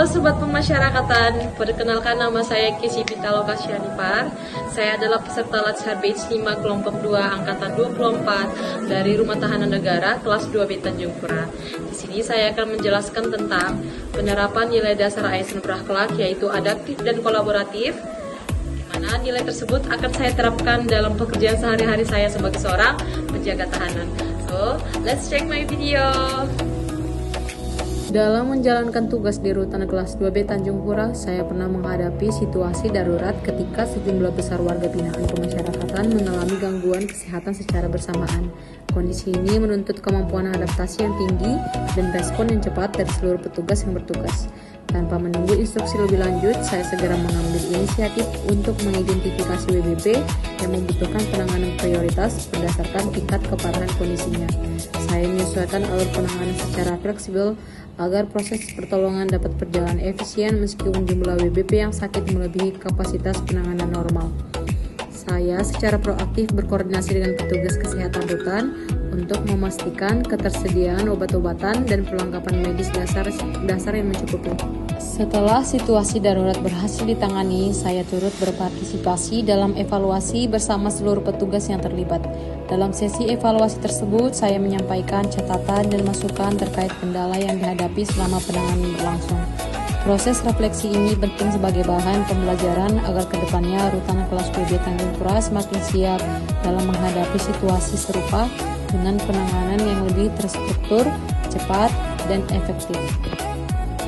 Halo Sobat Pemasyarakatan, perkenalkan nama saya Kesi Pitaloka Syanipar. Saya adalah peserta Latsar Batch 5 kelompok 2 angkatan 24 dari Rumah Tahanan Negara kelas 2B Tanjung Pura. Di sini saya akan menjelaskan tentang penerapan nilai dasar ASN berakhlak yaitu adaptif dan kolaboratif. Di mana nilai tersebut akan saya terapkan dalam pekerjaan sehari-hari saya sebagai seorang penjaga tahanan. So, let's check my video. Dalam menjalankan tugas di rutan kelas 2B Tanjung Pura, saya pernah menghadapi situasi darurat ketika sejumlah besar warga binaan pemasyarakatan mengalami gangguan kesehatan secara bersamaan. Kondisi ini menuntut kemampuan adaptasi yang tinggi dan respon yang cepat dari seluruh petugas yang bertugas. Tanpa menunggu instruksi lebih lanjut, saya segera mengambil inisiatif untuk mengidentifikasi WBP yang membutuhkan penanganan prioritas berdasarkan tingkat keparahan kondisinya. Saya menyesuaikan alur penanganan secara fleksibel agar proses pertolongan dapat berjalan efisien meskipun jumlah WBP yang sakit melebihi kapasitas penanganan normal. Saya secara proaktif berkoordinasi dengan petugas kesehatan rutan untuk memastikan ketersediaan obat-obatan dan perlengkapan medis dasar yang mencukupi. Setelah situasi darurat berhasil ditangani, saya turut berpartisipasi dalam evaluasi bersama seluruh petugas yang terlibat. Dalam sesi evaluasi tersebut, saya menyampaikan catatan dan masukan terkait kendala yang dihadapi selama penanganan berlangsung. Proses refleksi ini penting sebagai bahan pembelajaran agar kedepannya rutan kelas 2B Tanjung Pura semakin siap dalam menghadapi situasi serupa dengan penanganan yang lebih terstruktur, cepat, dan efektif.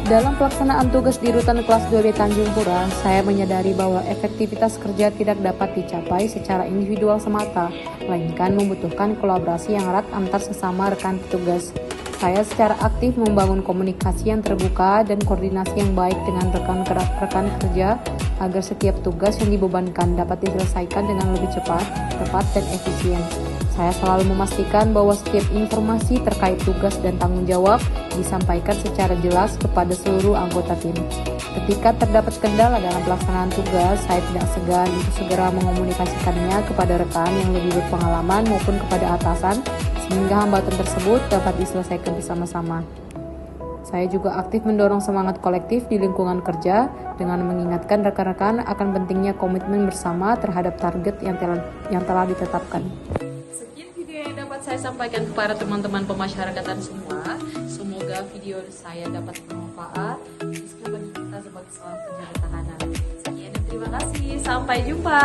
Dalam pelaksanaan tugas di rutan kelas 2B Tanjung Pura, saya menyadari bahwa efektivitas kerja tidak dapat dicapai secara individual semata, melainkan membutuhkan kolaborasi yang erat antar sesama rekan petugas. Saya secara aktif membangun komunikasi yang terbuka dan koordinasi yang baik dengan rekan kerja agar setiap tugas yang dibebankan dapat diselesaikan dengan lebih cepat, tepat, dan efisien. Saya selalu memastikan bahwa setiap informasi terkait tugas dan tanggung jawab disampaikan secara jelas kepada seluruh anggota tim. Ketika terdapat kendala dalam pelaksanaan tugas, saya tidak segan untuk segera mengomunikasikannya kepada rekan yang lebih berpengalaman maupun kepada atasan, sehingga hambatan tersebut dapat diselesaikan bersama-sama. Saya juga aktif mendorong semangat kolektif di lingkungan kerja dengan mengingatkan rekan-rekan akan pentingnya komitmen bersama terhadap target yang telah ditetapkan. Sekian video yang dapat saya sampaikan kepada teman-teman pemasyarakatan semua. Semoga video saya dapat bermanfaat bagi kita sebagai seorang penjaga tahanan. Sekian dan terima kasih. Sampai jumpa.